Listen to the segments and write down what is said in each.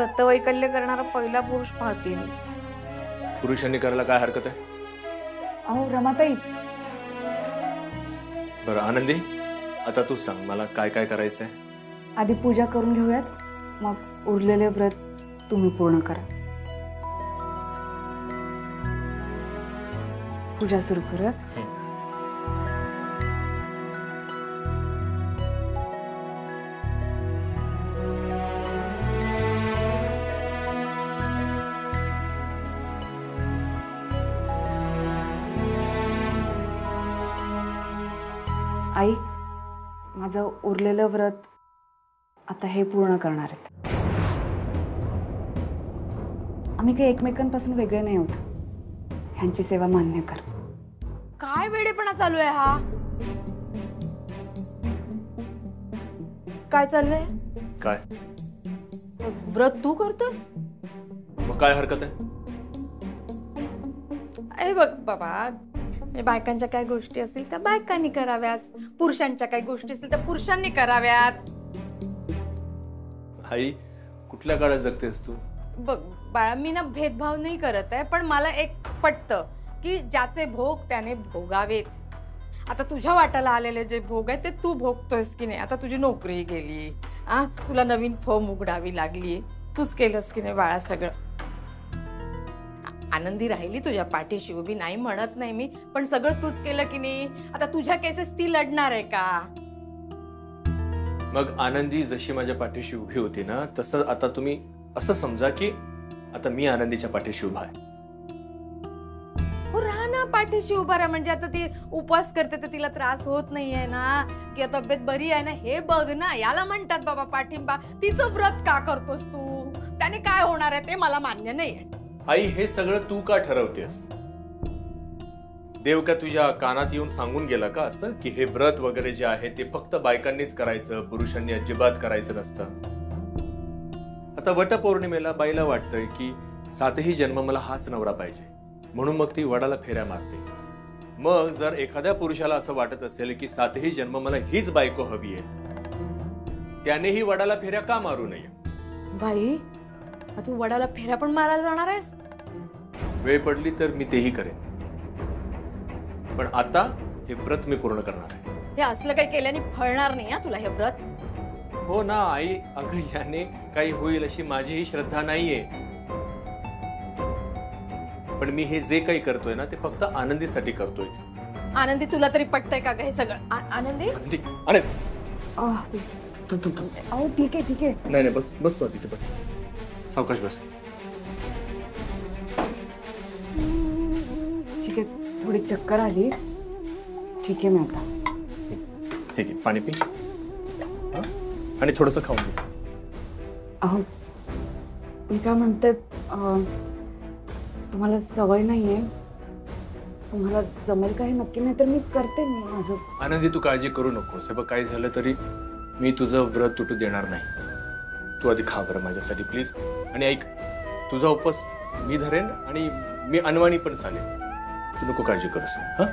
व्रतवैकल्य करणारा पहिला पुरुष पाहते मी. पुरुषांनी करायला काय हरकत आहे? अहो रमाताई. बरं आनंदी, आता तू सांग मला काय काय करायचंय. आधी पूजा करून घेऊयात, मग उरलेले व्रत तुम्ही पूर्ण करा. पूजा सुरू करूयात. आई, माझं उरलेलं व्रत आता हे पूर्ण करणार आहेत. आम्ही काही एकमेकांपासून वेगळे नाही होत. ह्यांची सेवा मान्य कर. काय वेडेपणा चालू आहे हा? काय चाललंय? काय व्रत तू करतोस? मग काय हरकत आहे? अरे बघ बाबा, बायकांच्या काय गोष्टी असतील त्या बायकांनी कराव्यात, पुरुषांच्या काय गोष्टी असतील त्या पुरुषांनी कराव्यात. आई, कुठल्या काळात जगतेस तू? बघ बाळा, मी ना भेदभाव नाही करत आहे, पण मला एक पटतं की ज्याचे भोग त्याने भोगावेत. आता तुझ्या वाट्याला आलेले जे भोग आहेत ते तू भोगतोयस की नाही? आता तुझी नोकरी गेली, तुला नवीन फर्म उघडावी लागली, तूच केलंस की नाही बाळा सगळं? आनंदी राहिली तुझ्या पाठीशी उभी, नाही म्हणत नाही मी, पण सगळं तूच केलं की नाही? आता तुझ्या केसेस ती लढणार आहे का? मग आनंदी जशी माझ्या पाठीशी उभी होती ना, तसं आता तुम्ही असं समजा की आता मी आनंदीच्या पाठीशी उभा आहे. हो राहा ना पाठीशी उभा राहा. म्हणजे आता ती उपवास करते तर तिला त्रास होत नाहीये ना, की तब्येत बरी आहे ना, हे बघ ना. याला म्हणतात बाबा पाठिंबा. तिचं व्रत का करतोस तू? त्याने काय होणार आहे ते मला मान्य नाहीये. आई, हे सगळं तू का ठरवतेस? देव का तुझ्या कानात येऊन सांगून गेला का असं की हे व्रत वगैरे जे आहे ते फक्त बायकांनीच करायचं, पुरुषांनी अजिबात करायचं नसतं? आता वटपौर्णिमेला बाईला वाटतंय की 7ही जन्म मला हाच नवरा पाहिजे, म्हणून मग ती वडाला फेऱ्या मारते. मग जर एखाद्या पुरुषाला असं वाटत असेल की 7ही जन्म मला हीच बायको हवी आहे, त्यानेही वडाला फेऱ्या का मारू नये? बाई, तू वडाला फेऱ्या पण मारायला जाणार आहेस? वेळ पडली तर मी तेही करेन, पण आता हे व्रत मी पूर्ण करणार आहे. हे असलं काही केल्याने फळणार नाही तुला हे व्रत. हो ना आई, अगं याने काही होईल अशी माझीही श्रद्धा नाहीये, पण मी हे जे काही करतोय ना ते फक्त आनंदीसाठी करतोय. आनंदी, तुला तरी पटतंय का हे सगळं? आनंदी, अहो ठीक आहे ठीक आहे. नाही नाही, बस बस तू तिथे बस, सावकाश बस. ठीक आहे, थोडी चक्कर आली. ठीक आहे, मी आता ठीक आहे, पाणी पी आणि थोडस खाऊन घे. अहो मी काय म्हणते, तुम्हाला सवय नाहीये, तुम्हाला जमेल का हे नक्की नाही तर मी करते माझं. आनंदी, तू काळजी करू नकोस. हे बघ, काही झालं तरी मी तुझं व्रत तुटू देणार नाही. तू आधी खा बरं माझ्यासाठी प्लीज. आणि ऐक, तुझा उपवास मी धरेन आणि मी अनवाणी पण चालेल. तू नको काळजी करूस. हा,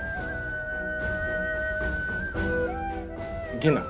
घे ना.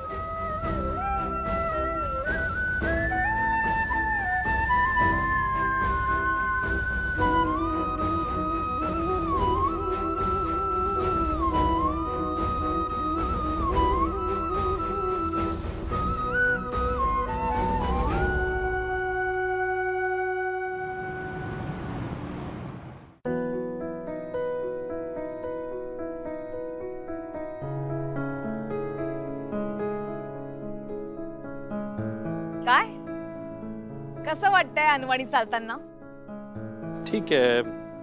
काय कसं वाटतंय अनवाणी चालताना? ठीक आहे,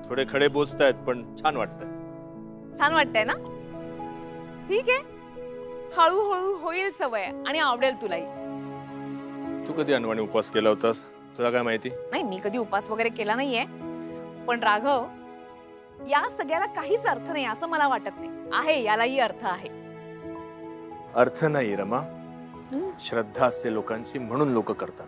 थोडे खडे बोचतायत पण छान वाटतंय. छान वाटतंय ना? ठीक आहे, हळूहळू होईल सवय आणि आवडेल तुलाही. तू कधी अनवाणी उपवास केला होतास? तुला काय माहिती? नाही, मी कधी उपवास वगैरे केला नाहीये, पण राघव, या सगळ्याला काहीच अर्थ नाही असं मला वाटत नाही. आहे, यालाही अर्थ आहे. अर्थ नाही रमा, श्रद्धा असते लोकांची म्हणून लोक करतात.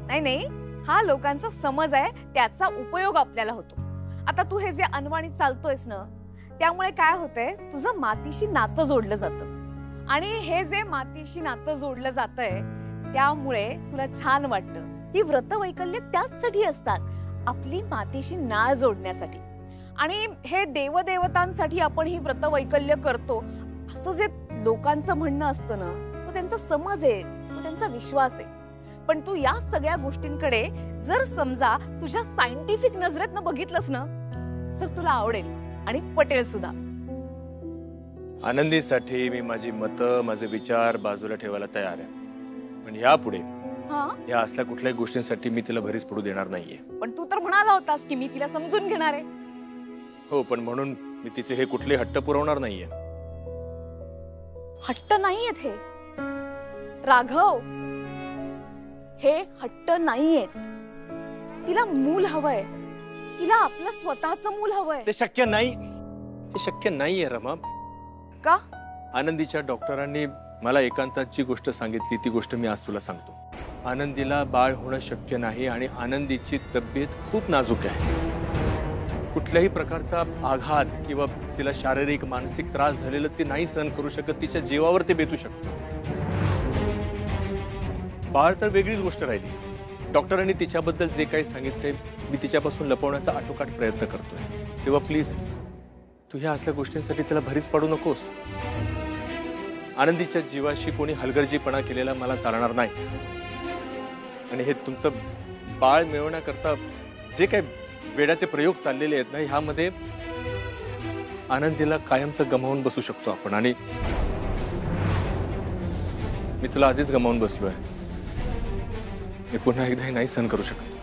नाही नाही, हा लोकांचा समज आहे, त्याचा उपयोग आपल्याला होतो. आता तू हे जे अनवाणी चालतोयस ना, त्यामुळे काय होतंय, तुझं मातीशी नातं जोडलं जातं. आणि हे जे मातीशी नातं जोडलं जातंय त्यामुळे तुला छान वाटतं. ही व्रतवैकल्य त्याचसाठी असतात, आपली मातेशी नाळ जोडण्यासाठी. आणि हे देवदेवतांसाठी आपण ही व्रतवैकल्य करतो असं जे लोकांचं म्हणणं असतं ना, तो त्यांचा समज आहे, तो त्यांचा विश्वास आहे. पण तू या सगळ्या गोष्टींकडे जर समजा तुझ्या सायंटिफिक नजरेतनं बघितलंस ना, तर तुला आवडेल आणि पटेल सुद्धा. आनंदीसाठी मी माझी मतं, माझे विचार बाजूला ठेवायला तयार आहे, पण यापुढे या असल्या कुठल्याही गोष्टींसाठी मी तिला भरीस पडू देणार नाहीये. पण तू तर म्हणाला होतास की मी तिला समजून घेणार आहे. हो, पण म्हणून मी तिचे हे कुठले हट्ट पुरवणार नाहीये. हट्ट नाहीयेत हे राघव, हे हट्ट नाहीयेत. तिला मूल हवंय, तिला आपलं स्वतःचं मूल हवंय. ते शक्य नाही, हे शक्य नाहीये रमा. का? आनंदीच्या डॉक्टरांनी मला एकांतात जी गोष्ट सांगितली ती गोष्ट मी आज तुला सांगतो. आनंदीला बाळ होणं शक्य नाही आणि आनंदीची तब्येत खूप नाजूक आहे. कुठल्याही प्रकारचा आघात किंवा तिला शारीरिक मानसिक त्रास झालेला ती नाही सहन करू शकत. तिच्या जीवावर ते बेतू शकतं. बाळ तर वेगळीच गोष्ट राहिली. डॉक्टरांनी तिच्याबद्दल जे काही सांगितले मी तिच्यापासून लपवण्याचा आटोकाट प्रयत्न करतोय. तेव्हा प्लीज तू ह्या असल्या गोष्टींसाठी तिला भरीच पाडू नकोस. आनंदीच्या जीवाशी कोणी हलगर्जीपणा केलेला मला चालणार नाही. आणि हे तुमचं बाळ मिळवण्याकरता जे काही वेड्याचे प्रयोग चाललेले आहेत ना, ह्यामध्ये आनंदीला कायमचं गमावून बसू शकतो आपण. आणि मी तुला आधीच गमावून बसलोय. मी पुन्हा एकदाही नाही सहन करू शकत.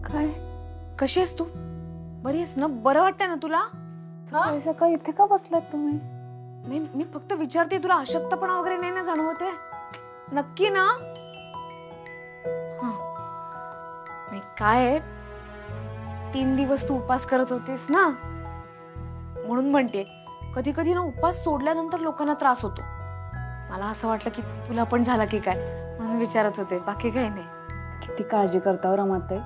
काय? कशी आहेस तू? बरी आहेस ना? बरं वाटतंय ना तुला? सकाळी सकाळी इथे का बसलात तुम्ही? नाही, मी फक्त विचारते, तुला अशक्तपणा वगैरे नाही ना जाणवते? नक्की ना? नाही काय, 3 दिवस तू उपास करत होतीस ना, म्हणून म्हणते. कधी कधी ना उपास सोडल्यानंतर लोकांना त्रास होतो. मला असं वाटलं की तुला पण झाला की काय, म्हणून विचारत होते, बाकी काही नाही. किती काळजी करता हो रमाताई.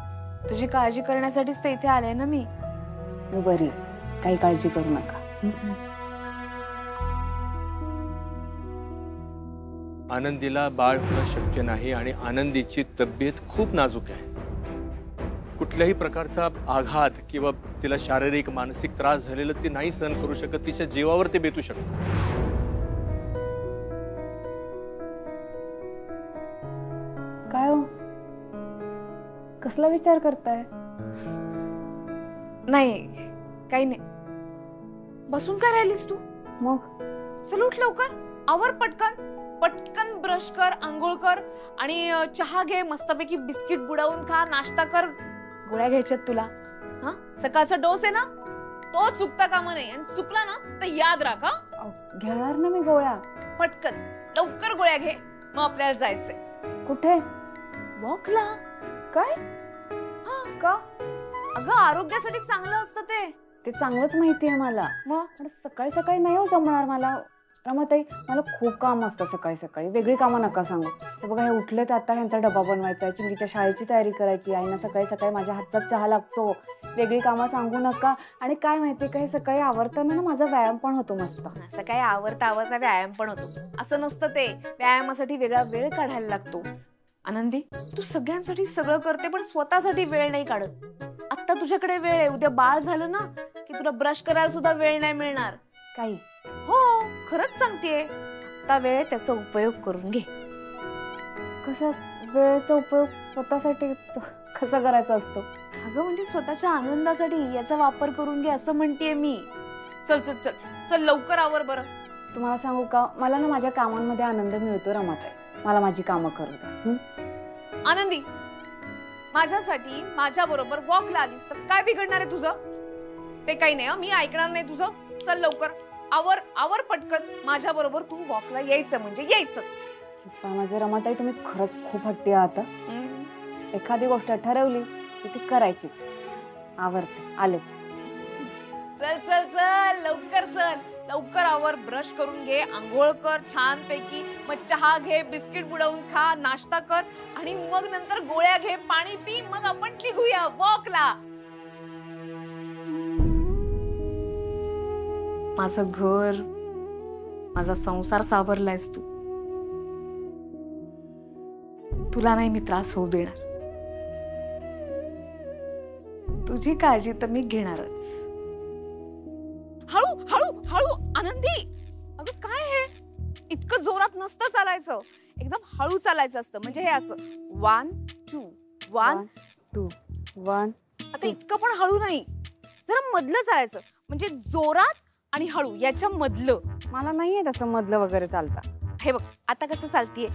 तुझी काळजी करण्यासाठीच तर इथे आले ना मी. बरी, काही काळजी करू नका. आनंदीला बाळ होणं शक्य नाही आणि आनंदीची तब्येत खूप नाजूक आहे. कुठल्याही प्रकारचा आघात किंवा तिला शारीरिक मानसिक त्रास झालेला ती नाही सहन करू शकत. तिच्या जीवावर ते बेतू शकतं. काय हो, कसला विचार करताय? नाही, काही नाही. बसून काय राहिलीस तू? मग चल उठ लवकर, आवर पटकन. पटकन ब्रश कर, आंघोळ कर आणि चहा घे, मस्तपैकी बिस्किट बुडवून खा, नाश्ता कर. गोळ्या घ्यायच्यात तुला. हा, सकाळचा डोस आहे ना, तो चुकता कामा नाही. आणि चुकला ना तर याद राख. घेणार ना मी गोळ्या. पटकन लवकर गोळ्या घे, मग आपल्याला जायचंय. कुठे? वॉकला. काय? का? अगं आरोग्यासाठी चांगलं असतं ते. ते चांगलंच माहितीये मला. मग सकाळी सकाळी नाही हो जमणार मला. रमाताई, मला खूप काम असतं सकाळी सकाळी. वेगळी कामं नका सांगू. तर बघा, हे उठलेत आता, ह्यांचा डबा बनवायचा आहे, चिंगीच्या शाळेची तयारी करायची. आईना सकाळी सकाळी माझ्या हातचा चहा लागतो. वेगळी कामं सांगू नका. आणि काय माहितीये का, हे सकाळी आवरताना ना माझा व्यायाम पण होतो मस्त. सकाळी आवरता आवरता व्यायाम पण होतो असं नसतं ते. व्यायामासाठी वेगळा वेळ काढायला लागतो. आनंदी, तू सगळ्यांसाठी सगळं करते पण स्वतःसाठी वेळ नाही काढत. आता तुझ्याकडे वेळ आहे, उद्या बाळ झालं ना की तुला ब्रश करायला सुद्धा वेळ नाही मिळणार. काही? हो, खरंच सांगतेय. आता वेळ त्याचा उपयोग करून घे. कसा वेळेचा उपयोग स्वतःसाठी कसा करायचा असतो? अगं म्हणजे स्वतःच्या आनंदासाठी याचा वापर करून घे असं म्हणतेय मी. चल चल चल चल लवकर आवर बरं. तुम्हाला सांगू का, मला ना माझ्या कामांमध्ये आनंद मिळतो रमाताई. मला माझी कामं करू द्या. आनंदी, माझ्यासाठी माझ्या बरोबर वॉकला आलीस तर काय बिघडणार आहे तुझं? ते काही नाही, मी ऐकणार नाही तुझं. चल लवकर. आवर पटकन, माझ्या बरोबर तू वॉकला यायचं म्हणजे यायचंच. माझे रमाताई तुम्ही खरंच खूप हट्टी आहात. एखादी गोष्ट ठरवली की ती करायचीच. आवडते आलेच. चल चल चल लवकर चल, लवकर आवर, ब्रश करून घे, आंघोळ कर छान पैकी, मग चहा घे, बिस्किट बुडवून खा, नाश्ता कर आणि मग नंतर गोळ्या घे, पाणी पी, मग आपण निघूया वॉकला. माझं घर, माझा संसार सावरलायस तू. तुला नाही मी त्रास होऊ देणार. तुझी काळजी तर मी घेणारच. हळू हळू हळू आनंदी. अगं काय हे, इतकं जोरात नसतं चालायचं, एकदम हळू चालायचं असतं. म्हणजे हे असं 1 2 1 2 1. आता इतकं पण हळू नाही, जरा मधलं चालायचं. म्हणजे जोरात आणि हळू याच्या मधलं. मला नाहीये तसं मधलं वगैरे चालता. हे बघ आता कसं चालतीये,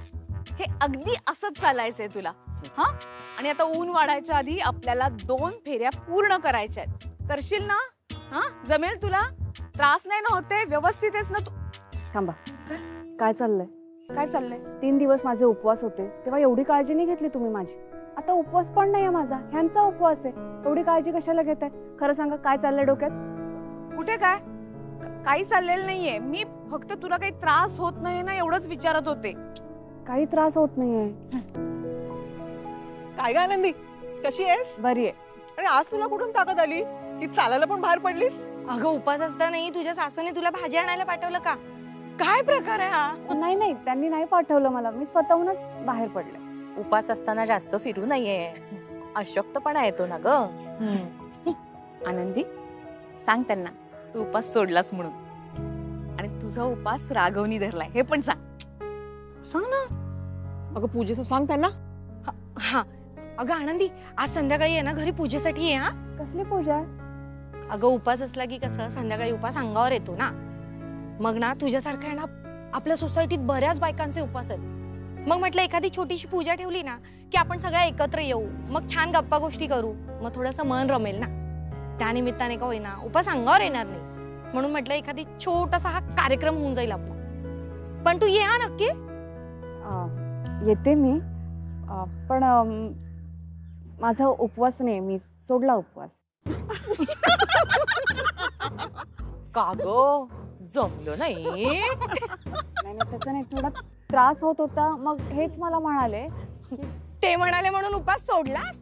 हे अगदी असंच चालायचंय तुला. हा, आणि आता ऊन वाढायच्या आधी आपल्याला 2 फेऱ्या पूर्ण करायच्या आहेत. करशील ना? हा, जमेल तुला? त्रास नाही ना होते? व्यवस्थित आहेस ना तू? थांबा, काय चाललंय? काय चाललंय? 3 दिवस माझे उपवास होते तेव्हा एवढी काळजी नाही घेतली तुम्ही माझी. आता उपवास पण नाहीये माझा, ह्यांचा उपवास आहे. एवढी काळजी कशाला घेताय? खरं सांगा, काय चाललंय डोक्यात? कुठे काय काही चाललेलं नाहीये. मी फक्त तुला काही त्रास होत नाही ना एवढंच विचारत होते. काही त्रास होत नाहीये. काय ग आनंदी, कशी आहेस? बरी आहे. आणि आज तुला कुठून ताकद आली की चालायला पण बाहेर पडलीस? अगं उपास असतानाही तुझ्या सासूने तुला भाजी आणायला पाठवलं का? काय प्रकार आहे हा? नाही नाही, त्यांनी नाही पाठवलं मला, मी स्वतःहूनच बाहेर पडले. उपास असताना जास्त फिरू नये, अशक्तपणा येतो ना ग. आनंदी, सांग त्यांना तू उपास सोडलास म्हणून, आणि तुझा उपास राघवनी धरलाय हे पण सांग. सांग ना. अगं पूजेचं सांग त्यांना. हा अगं आनंदी, आज संध्याकाळी आहे ना घरी पूजेसाठी ये. हा, कसली पूजा? अगं उपास असला की कसं संध्याकाळी उपास अंगावर येतो ना. मग ना तुझ्यासारखं आहे ना, आपल्या सोसायटीत बऱ्याच बायकांचे उपास आहेत. मग म्हटलं एखादी छोटीशी पूजा ठेवली ना की आपण सगळ्या एकत्र येऊ, मग छान गप्पा गोष्टी करू, मग थोडंसं मन रमेल ना. त्या निमित्ताने का होईना उपास अंगावर येणार नाही, म्हणून म्हटलं एखादी छोटासा हा कार्यक्रम होऊन जाईल आपला. पण तू ये हा नक्की. येते मी, पण माझा उपवास नाही, मी सोडला उपवास. का ग, जमलं नाही? नाही तसं नाही, थोडा त्रास होत होता, मग हेच मला म्हणाले. ते म्हणाले म्हणून उपास सोडलास?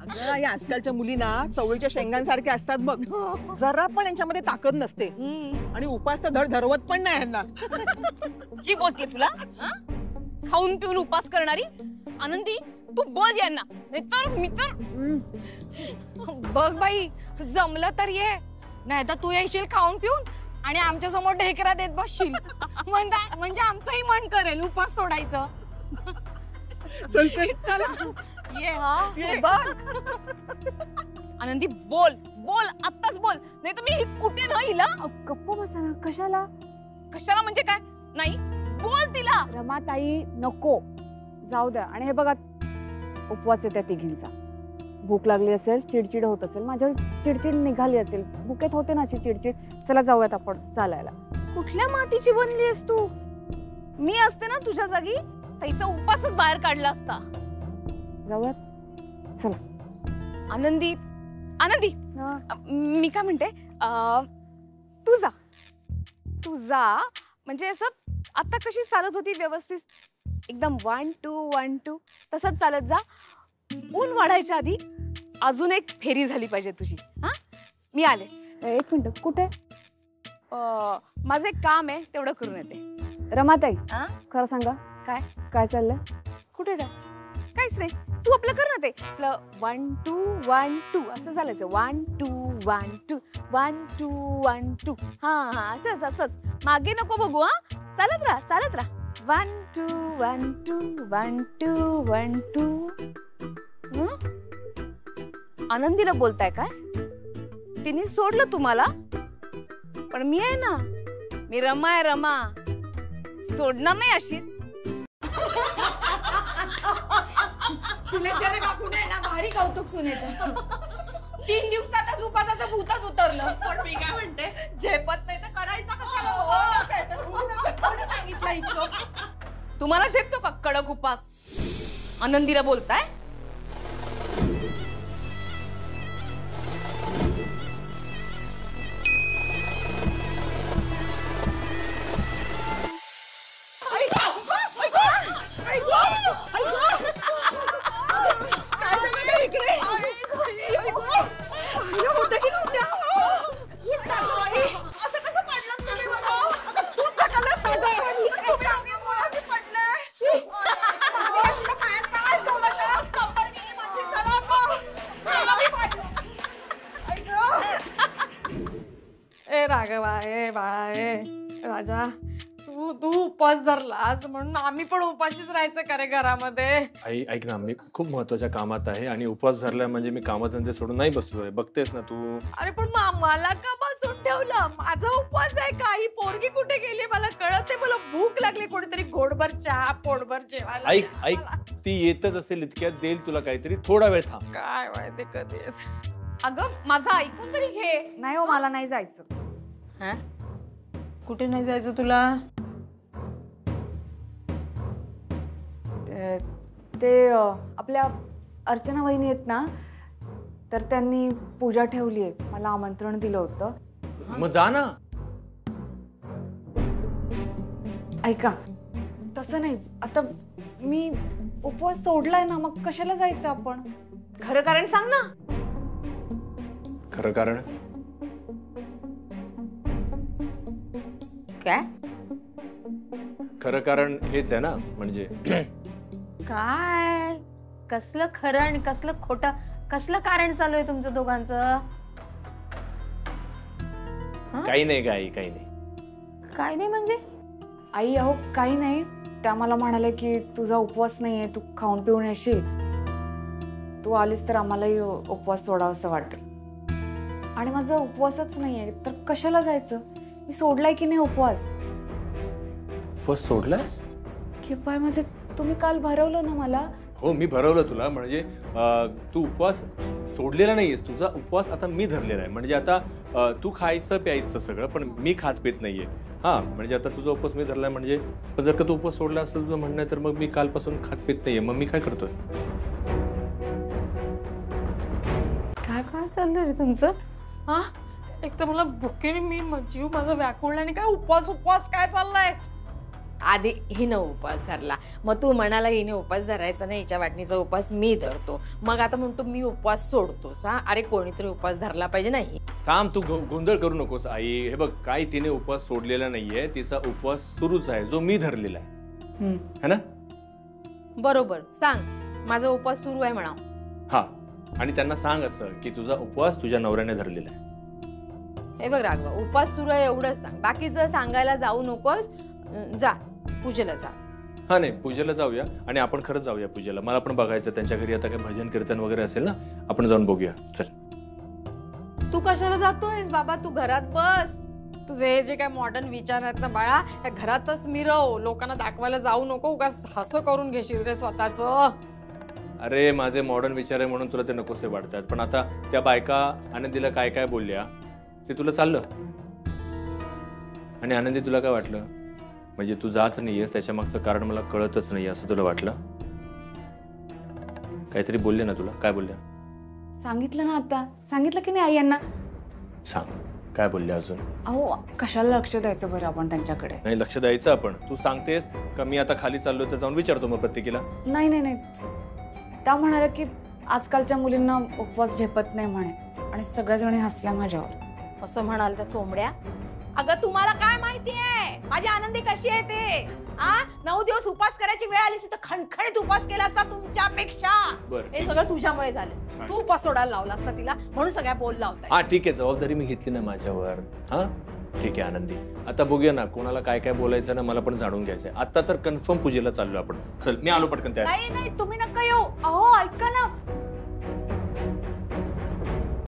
अगं या आजकालच्या मुलींना चवळीच्या शेंगांसारख्या असतात बघ, जरा पण यांच्यामध्ये ताकद नसते. आणि उपास तर धड धरवत पण नाही यांना. जी बोलते तुला, खाऊन पिऊन उपास करणारी. आनंदी तू बोल यांना, नाहीतर मी तर. बघ बाई, जमलं तर ये, नाही तर तू येशील खाऊन पिऊन आणि आमच्या समोर ढेकरा देत बसशील. म्हणजे आमचंही मन करेल उपास सोडायचं. चल चल चला ये. हा बघ आनंदी, बोल बोल, आत्ताच बोल, नाही तर मी ही कुठे ना हिला. गप्प बसा ना. कशाला? कशाला म्हणजे काय? नाही बोल तिला. रमाताई नको, जाऊ द्या. आणि हे बघा, उपवास आहे त्या तिघींचा. भूक लागली असेल, चिडचिड होत असेल, माझ्यावर चिडचिड निघाली असेल, भुकेत होते ना अशी चिडचिड. चला जाऊयात आपण चालायला. कुठल्या मातीची बनली आहेस तू? मी असते ना तुझ्या जागी, ताईचा उपासच बाहेर काढला असता. जाऊयात, चला. आनंदी आनंदी, मी काय म्हणते, तू जा म्हणजे असं आता कशी चालत होती व्यवस्थित, एकदम 1 2 1 2 तसंच चालत जा. ऊन वाढायच्या आधी अजून एक फेरी झाली पाहिजे तुझी. हा, मी आलेच. 1 मिनिट, कुठे? माझं एक काम आहे, तेवढं करून येते. रमाताई, हा? खरं सांगा, काय काय चाललंय? कुठे काय? काहीच नाही, तू आपलं कर ना. ते आपलं 1 2 1 2 असं चालायचं. 1 2 1 2 1 2 1 2. हा हा, असंच असंच, मागे नको बघू. हा, चालत राहा चालत राहा. 1 2 1 2 1 2 1 2. आनंदीला बोलताय काय? तिने सोडलं तुम्हाला, पण मी आहे ना, मी रमा आहे, रमा. सोडणार नाही अशीच. सुनेच्या काकूने ना भारी कौतुक सुनेचं. 3 दिवसातच उपासाचं भूतच उतरलं. पण मी काय म्हणते, झेपत नाही तर करायचा कशाला? कोणी सांगितलं इतकं? तुम्हाला झेपतो का कडक उपास? आनंदीला बोलताय? ए राघवा, ए बाळा, ए राजा, तू उपवास धरलास म्हणून आम्ही पण उपाशीच राहायचं का रे घरामध्ये? आई ऐक ना, मी खूप महत्वाच्या कामात आहे आणि उपवास धरलाय म्हणजे मी कामाधंदे सोडून नाही बसलोय. बघतेस ना तू. अरे पण मला का बसून ठेवलं? माझा उपवास आहे का? ही पोरगी कुठे गेली मला कळत नाही. मला भूक लागली, कोणीतरी घोडभर चहा, पोटभर जेवायला. ऐक ऐक, ती येतच असेल इतक्यात, देईल तुला काहीतरी. थोडा वेळ थांब. काय माहिती कधी. अगं माझं ऐकून तरी घे. नाही हो, मला नाही जायचं. हा? कुठे नाही जायचं तुला? ते आपल्या अर्चना वहिनी आहेत ना, तर त्यांनी पूजा ठेवली आहे, मला आमंत्रण दिलं होतं. मग जा ना. ऐका, तसं नाही. आता मी उपवास सोडलाय ना, मग कशाला जायचं आपण? खरं कारण सांग ना. खरं कारण काय? खरं कारण हेच आहे ना, म्हणजे काय? कसलं खरं आणि कसलं खोटं? कसलं कारण चालू आहे तुमचं दोघांचं? काही नाही का आई, काही नाही. काय नाही म्हणजे? आई अहो काही नाही. त्या मला म्हणाले की तुझा उपवास नाहीये, तू खाऊन पिऊन येशील, तू आलीस तर आम्हालाही उपवास सोडावं असं वाटेल. आणि माझा उपवासच नाहीये तर कशाला जायचं? मी सोडलाय की नाही उपवास? उपवास सोडलास? की पाय माझे, तुम्ही काल भरवलं ना मला. हो, मी भरवलं तुला. म्हणजे तू उपवास सोडलेला नाहीयेस. तुझा उपवास आता मी धरलेला आहे. म्हणजे आता तू खायचं प्यायचं सगळं, पण मी खात पित नाहीये. हा, म्हणजे आता तुझा उपवास मी धरलाय. म्हणजे पण जर का तू उपवास सोडला असेल तुझं म्हणणं आहे, तर मग मी कालपासून खात पित नाहीये. मग मी काय करतोय? काय काय चाललंय रे तुमचं? हा, एक तर मला भुकेने मी जीव माझा व्याकुळला आणि काय उपवास उपवास काय चाललंय? आधी हिनं उपवास धरला, मग तू म्हणाला हिने उपवास धरायचा नाही, हिच्या वाटणीचा उपवास मी धरतो. मग आता म्हणतो मी उपवास सोडतोस. हा, अरे कोणीतरी उपवास धरला पाहिजे. नाही थांब, तू गोंधळ करू नकोस आई. हे बघ, काय तिने उपवास सोडलेला नाहीये. तिचा उपवास सुरूच आहे, जो मी धरलेला आहे. है ना? बरोबर. सांग माझा उपवास सुरू आहे म्हणा. हा, आणि त्यांना सांग असं की तुझा उपवास तुझ्या नवऱ्याने धरलेला आहे. हे बघ राघवा, उपवास सुरू आहे एवढंच सांग, बाकीचं सांगायला जाऊ नकोस. जा पूजेला जा. हा, नाही, पूजेला जाऊया आणि आपण खरंच जाऊया पूजेला. मला पण बघायचं त्यांच्या घरी आता काही भजन कीर्तन वगैरे असेल ना, आपण जाऊन बघूया. चल. तू कशाला जातोयस बाबा? तू घरात बस. तुझे हे जे काय मॉडर्न विचार आहेत ना बाळा, त्या घरातच मिरव. लोकांना दाखवायला जाऊ नको. उगाच हसं करून घेशील रे स्वतःच. अरे माझे मॉडर्न विचार आहे म्हणून तुला ते नकोसे वाटतात, पण आता त्या बायका आनंदीला काय काय बोलल्या ते तुला चाललं. आणि आनंदी, तुला काय वाटलं? म्हणजे तू जात नाहीयेस त्याच्या मागचं कारण मला कळतच नाही असं तुला वाटलं? काहीतरी बोलले ना तुला? काय बोलल्या? सांगितलं ना आता. सांगितलं की नाही आई यांना? सांग, काय बोलले अजून? अहो कशाला लक्ष द्यायचं बरं आपण त्यांच्याकडे? नाही, लक्ष द्यायचं आपण. तू सांगतेस का मी आता खाली चाललोय तर जाऊन विचारतो मग प्रत्येकीला? नाही नाही नाही, त्या म्हणाल्या की आजकालच्या मुलींना उपवास झेपत नाही म्हणे, आणि सगळ्या जणी हसल्या माझ्यावर. असं म्हणाल त्या चोंबड्या? अगं तुम्हाला काय माहितीये माझी आनंदी कशी आहे ते? 9 दिवस उपवास करायची वेळ आली तर खणखणीत उपवास केला असता तुमच्यापेक्षा. हे सगळं तुझ्यामुळे झालं. तू उपवास सोडायला लावला असता तिला, म्हणून सगळ्या बोलला होता. हा ठीक आहे, जबाबदारी मी घेतली ना माझ्यावर. हा ठीक आहे आनंदी, आता बघूया ना कोणाला काय काय बोलायचं ना, मला पण जाणून घ्यायचंय. आता तर कन्फर्म पूजेला चाललो आपण. चल, मी आलो पटकन. नाही नाही, तुम्ही नका येऊ. अहो ऐका ना,